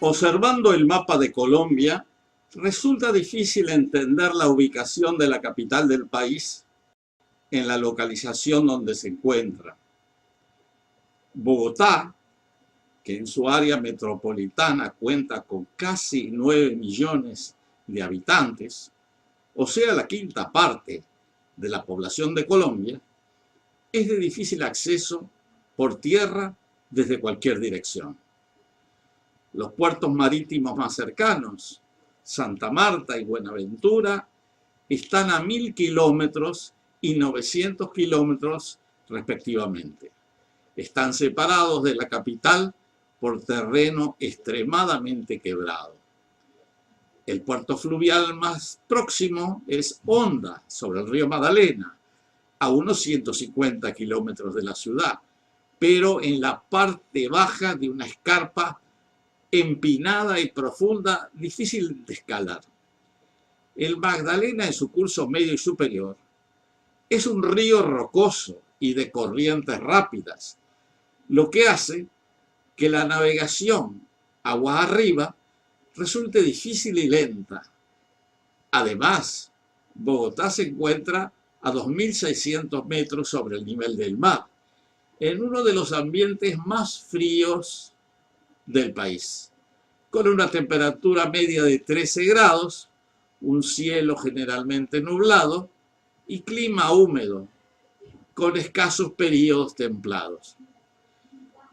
Observando el mapa de Colombia, resulta difícil entender la ubicación de la capital del país en la localización donde se encuentra. Bogotá, que en su área metropolitana cuenta con casi 9 millones de habitantes, o sea, la quinta parte de la población de Colombia, es de difícil acceso por tierra desde cualquier dirección. Los puertos marítimos más cercanos, Santa Marta y Buenaventura, están a 1000 kilómetros y 900 kilómetros respectivamente. Están separados de la capital por terreno extremadamente quebrado. El puerto fluvial más próximo es Honda, sobre el río Magdalena, a unos 150 kilómetros de la ciudad, pero en la parte baja de una escarpa empinada y profunda, difícil de escalar. El Magdalena, en su curso medio y superior, es un río rocoso y de corrientes rápidas, lo que hace que la navegación aguas arriba resulte difícil y lenta. Además, Bogotá se encuentra a 2.600 metros sobre el nivel del mar, en uno de los ambientes más fríos del país, con una temperatura media de 13 grados, un cielo generalmente nublado y clima húmedo, con escasos periodos templados.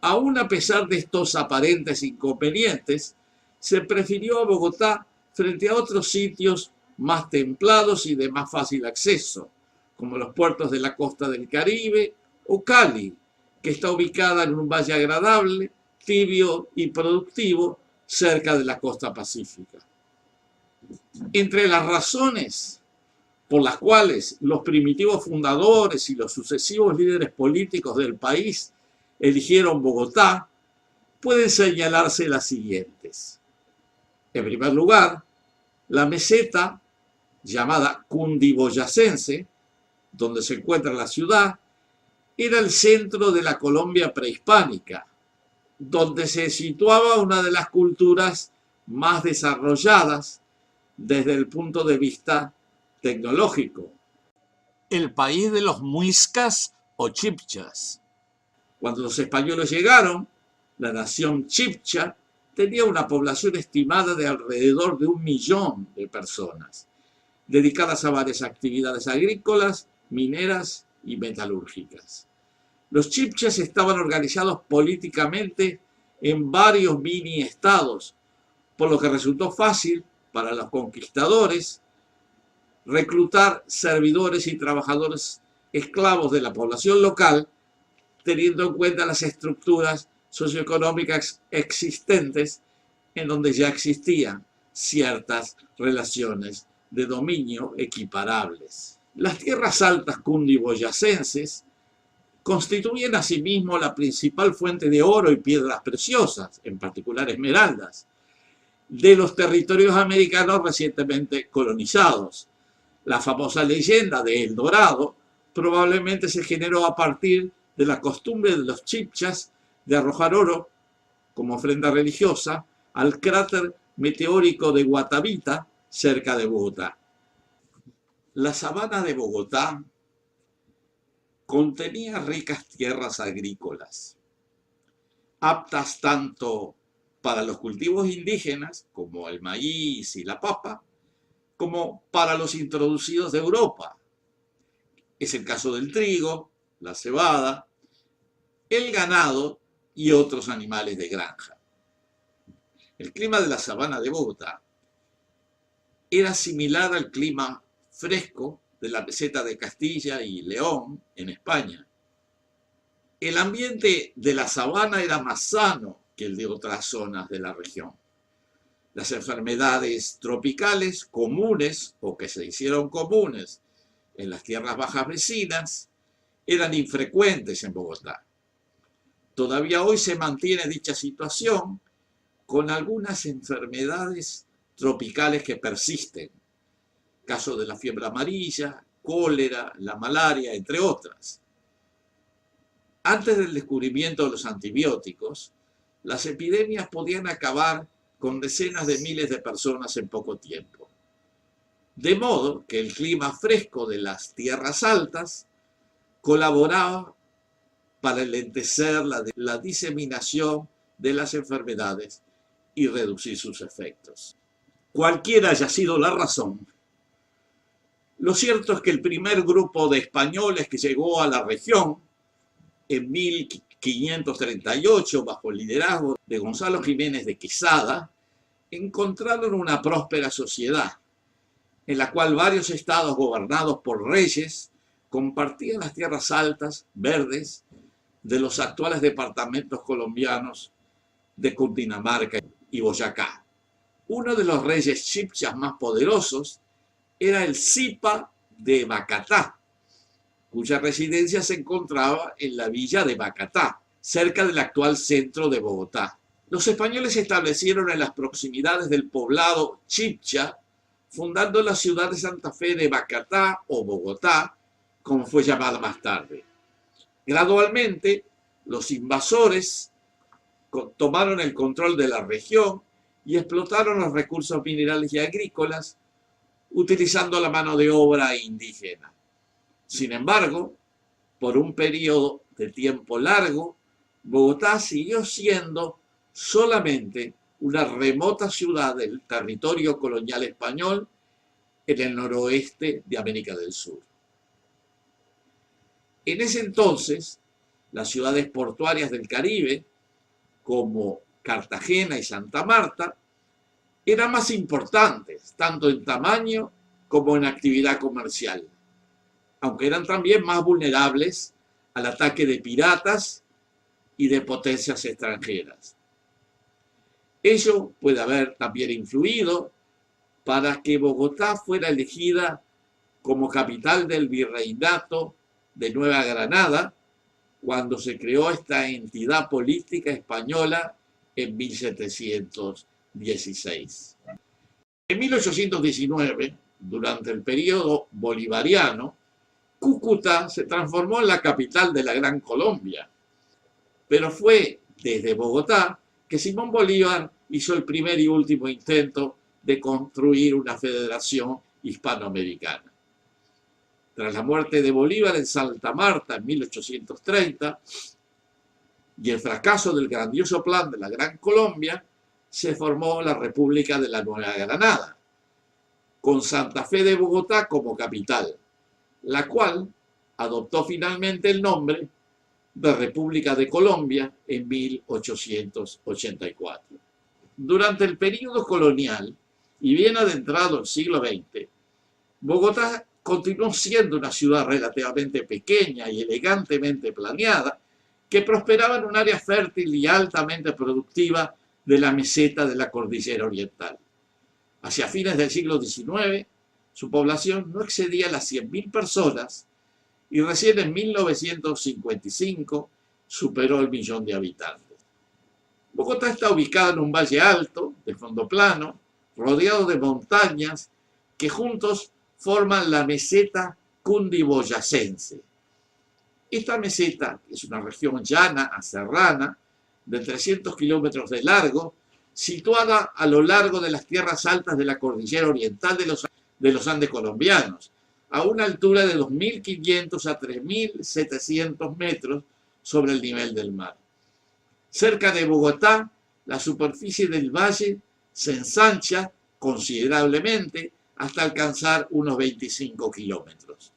Aún a pesar de estos aparentes inconvenientes, se prefirió a Bogotá frente a otros sitios más templados y de más fácil acceso, como los puertos de la costa del Caribe o Cali, que está ubicada en un valle agradable, tibio y productivo cerca de la costa pacífica. Entre las razones por las cuales los primitivos fundadores y los sucesivos líderes políticos del país eligieron Bogotá, pueden señalarse las siguientes. En primer lugar, la meseta llamada Cundiboyacense, donde se encuentra la ciudad, era el centro de la Colombia prehispánica, donde se situaba una de las culturas más desarrolladas desde el punto de vista tecnológico, el país de los muiscas o chibchas. Cuando los españoles llegaron, la nación chibcha tenía una población estimada de alrededor de 1 millón de personas, dedicadas a varias actividades agrícolas, mineras y metalúrgicas. Los chibchas estaban organizados políticamente en varios mini-estados, por lo que resultó fácil para los conquistadores reclutar servidores y trabajadores esclavos de la población local, teniendo en cuenta las estructuras socioeconómicas existentes en donde ya existían ciertas relaciones de dominio equiparables. Las tierras altas cundiboyacenses constituyen asimismo la principal fuente de oro y piedras preciosas, en particular esmeraldas, de los territorios americanos recientemente colonizados. La famosa leyenda de El Dorado probablemente se generó a partir de la costumbre de los chibchas de arrojar oro como ofrenda religiosa al cráter meteórico de Guatavita, cerca de Bogotá. La sabana de Bogotá contenía ricas tierras agrícolas, aptas tanto para los cultivos indígenas, como el maíz y la papa, como para los introducidos de Europa. Es el caso del trigo, la cebada, el ganado y otros animales de granja. El clima de la sabana de Bogotá era similar al clima fresco de la meseta de Castilla y León en España. El ambiente de la sabana era más sano que el de otras zonas de la región. Las enfermedades tropicales comunes o que se hicieron comunes en las tierras bajas vecinas eran infrecuentes en Bogotá. Todavía hoy se mantiene dicha situación con algunas enfermedades tropicales que persisten, caso de la fiebre amarilla, cólera, la malaria, entre otras. Antes del descubrimiento de los antibióticos, las epidemias podían acabar con decenas de miles de personas en poco tiempo. De modo que el clima fresco de las tierras altas colaboraba para enlentecer la diseminación de las enfermedades y reducir sus efectos. Cualquiera haya sido la razón, lo cierto es que el primer grupo de españoles que llegó a la región en 1538, bajo el liderazgo de Gonzalo Jiménez de Quesada, encontraron una próspera sociedad en la cual varios estados gobernados por reyes compartían las tierras altas, verdes, de los actuales departamentos colombianos de Cundinamarca y Boyacá. Uno de los reyes chibchas más poderosos era el Zipa de Bacatá, cuya residencia se encontraba en la villa de Bacatá, cerca del actual centro de Bogotá. Los españoles se establecieron en las proximidades del poblado chibcha, fundando la ciudad de Santa Fe de Bacatá o Bogotá, como fue llamada más tarde. Gradualmente, los invasores tomaron el control de la región y explotaron los recursos minerales y agrícolas, utilizando la mano de obra indígena. Sin embargo, por un periodo de tiempo largo, Bogotá siguió siendo solamente una remota ciudad del territorio colonial español en el noroeste de América del Sur. En ese entonces, las ciudades portuarias del Caribe, como Cartagena y Santa Marta, eran más importantes, tanto en tamaño como en actividad comercial, aunque eran también más vulnerables al ataque de piratas y de potencias extranjeras. Ello puede haber también influido para que Bogotá fuera elegida como capital del virreinato de Nueva Granada cuando se creó esta entidad política española en 1716. En 1819, durante el periodo bolivariano, Cúcuta se transformó en la capital de la Gran Colombia, pero fue desde Bogotá que Simón Bolívar hizo el primer y último intento de construir una federación hispanoamericana. Tras la muerte de Bolívar en Santa Marta en 1830 y el fracaso del grandioso plan de la Gran Colombia, se formó la República de la Nueva Granada, con Santa Fe de Bogotá como capital, la cual adoptó finalmente el nombre de República de Colombia en 1884. Durante el período colonial y bien adentrado el siglo XX, Bogotá continuó siendo una ciudad relativamente pequeña y elegantemente planeada que prosperaba en un área fértil y altamente productiva de la meseta de la Cordillera Oriental. Hacia fines del siglo XIX, su población no excedía las 100.000 personas y recién en 1955 superó el 1.000.000 de habitantes. Bogotá está ubicada en un valle alto, de fondo plano, rodeado de montañas que juntos forman la meseta cundiboyacense. Esta meseta es una región llana a serrana de 300 kilómetros de largo, situada a lo largo de las tierras altas de la cordillera oriental de los Andes colombianos, a una altura de 2.500 a 3.700 metros sobre el nivel del mar. Cerca de Bogotá, la superficie del valle se ensancha considerablemente hasta alcanzar unos 25 kilómetros.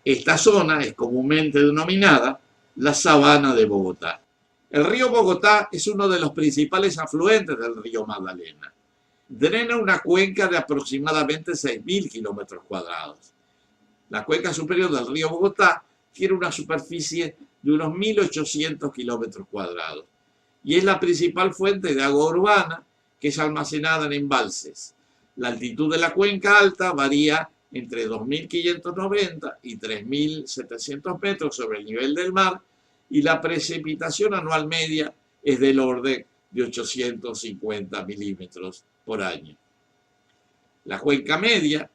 Esta zona es comúnmente denominada la Sabana de Bogotá. El río Bogotá es uno de los principales afluentes del río Magdalena. Drena una cuenca de aproximadamente 6.000 kilómetros cuadrados. La cuenca superior del río Bogotá tiene una superficie de unos 1.800 kilómetros cuadrados y es la principal fuente de agua urbana que es almacenada en embalses. La altitud de la cuenca alta varía entre 2.590 y 3.700 metros sobre el nivel del mar y la precipitación anual media es del orden de 850 milímetros por año. La cuenca media,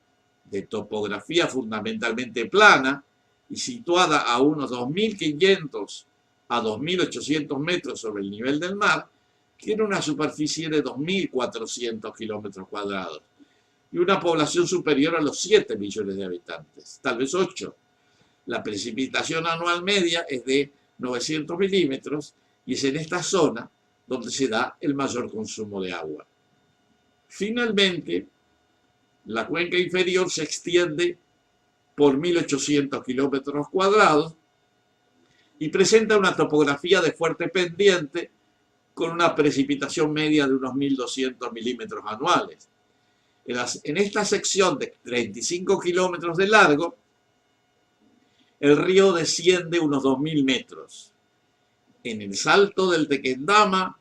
de topografía fundamentalmente plana y situada a unos 2.500 a 2.800 metros sobre el nivel del mar, tiene una superficie de 2.400 kilómetros cuadrados y una población superior a los 7 millones de habitantes, tal vez 8. La precipitación anual media es de 900 milímetros y es en esta zona donde se da el mayor consumo de agua. Finalmente, la cuenca inferior se extiende por 1.800 kilómetros cuadrados y presenta una topografía de fuerte pendiente con una precipitación media de unos 1.200 milímetros anuales. En esta sección de 35 kilómetros de largo, el río desciende unos 2.000 metros. En el Salto del Tequendama,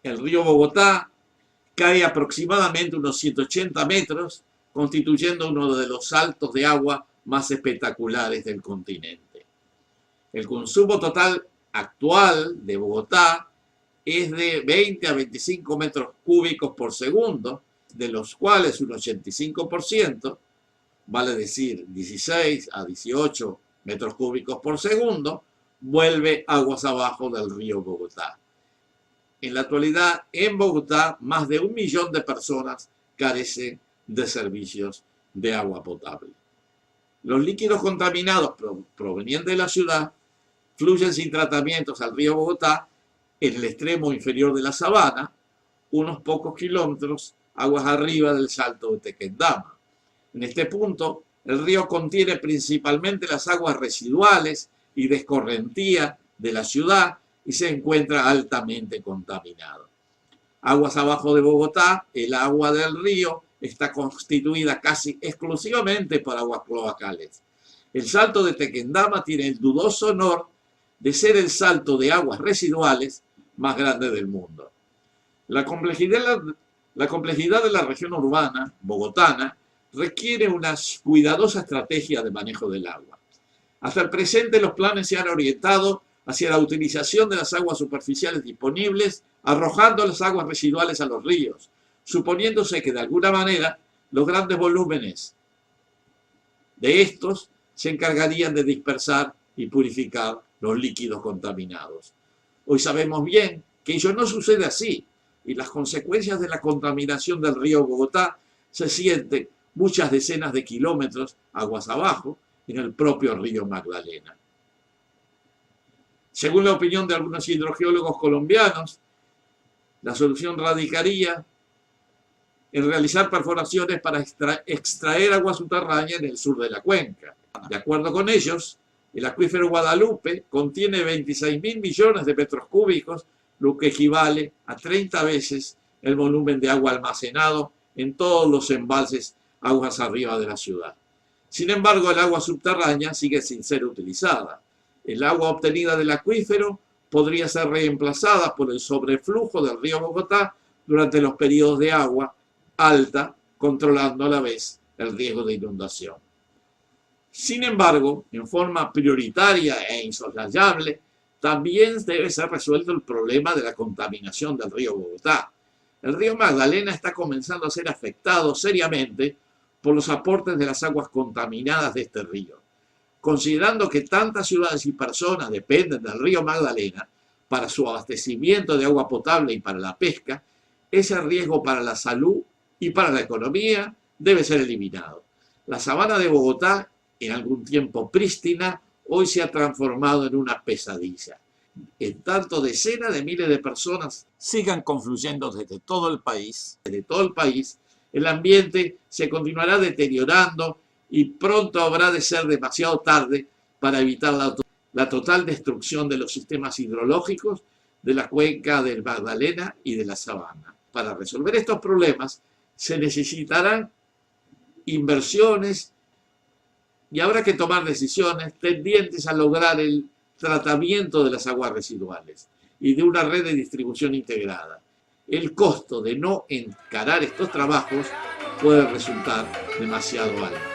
el río Bogotá cae aproximadamente unos 180 metros, constituyendo uno de los saltos de agua más espectaculares del continente. El consumo total actual de Bogotá es de 20 a 25 metros cúbicos por segundo, de los cuales un 85%, vale decir 16 a 18 metros cúbicos por segundo, vuelve aguas abajo del río Bogotá. En la actualidad, en Bogotá, más de 1 millón de personas carecen de servicios de agua potable. Los líquidos contaminados provenientes de la ciudad fluyen sin tratamientos al río Bogotá en el extremo inferior de la sabana, unos pocos kilómetros aguas arriba del Salto de Tequendama. En este punto, el río contiene principalmente las aguas residuales y de escorrentía de la ciudad y se encuentra altamente contaminado. Aguas abajo de Bogotá, el agua del río está constituida casi exclusivamente por aguas cloacales. El Salto de Tequendama tiene el dudoso honor de ser el salto de aguas residuales más grande del mundo. La complejidad de la región urbana bogotana requiere una cuidadosa estrategia de manejo del agua. Hasta el presente los planes se han orientado hacia la utilización de las aguas superficiales disponibles, arrojando las aguas residuales a los ríos, suponiéndose que de alguna manera los grandes volúmenes de estos se encargarían de dispersar y purificar los líquidos contaminados. Hoy sabemos bien que ello no sucede así y las consecuencias de la contaminación del río Bogotá se sienten muchas decenas de kilómetros aguas abajo en el propio río Magdalena. Según la opinión de algunos hidrogeólogos colombianos, la solución radicaría en realizar perforaciones para extraer agua subterránea en el sur de la cuenca. De acuerdo con ellos, el acuífero Guadalupe contiene 26.000 millones de metros cúbicos, lo que equivale a 30 veces el volumen de agua almacenado en todos los embalses aguas arriba de la ciudad. Sin embargo, el agua subterránea sigue sin ser utilizada. El agua obtenida del acuífero podría ser reemplazada por el sobreflujo del río Bogotá durante los periodos de agua alta, controlando a la vez el riesgo de inundación. Sin embargo, en forma prioritaria e insoslayable, también debe ser resuelto el problema de la contaminación del río Bogotá. El río Magdalena está comenzando a ser afectado seriamente por los aportes de las aguas contaminadas de este río. Considerando que tantas ciudades y personas dependen del río Magdalena para su abastecimiento de agua potable y para la pesca, ese riesgo para la salud y para la economía debe ser eliminado. La sabana de Bogotá, en algún tiempo prístina, hoy se ha transformado en una pesadilla. En tanto, decenas de miles de personas sigan confluyendo desde todo el país, el ambiente se continuará deteriorando y pronto habrá de ser demasiado tarde para evitar la total destrucción de los sistemas hidrológicos de la cuenca del Magdalena y de la sabana. Para resolver estos problemas se necesitarán inversiones y habrá que tomar decisiones tendientes a lograr el tratamiento de las aguas residuales y de una red de distribución integrada. El costo de no encarar estos trabajos puede resultar demasiado alto.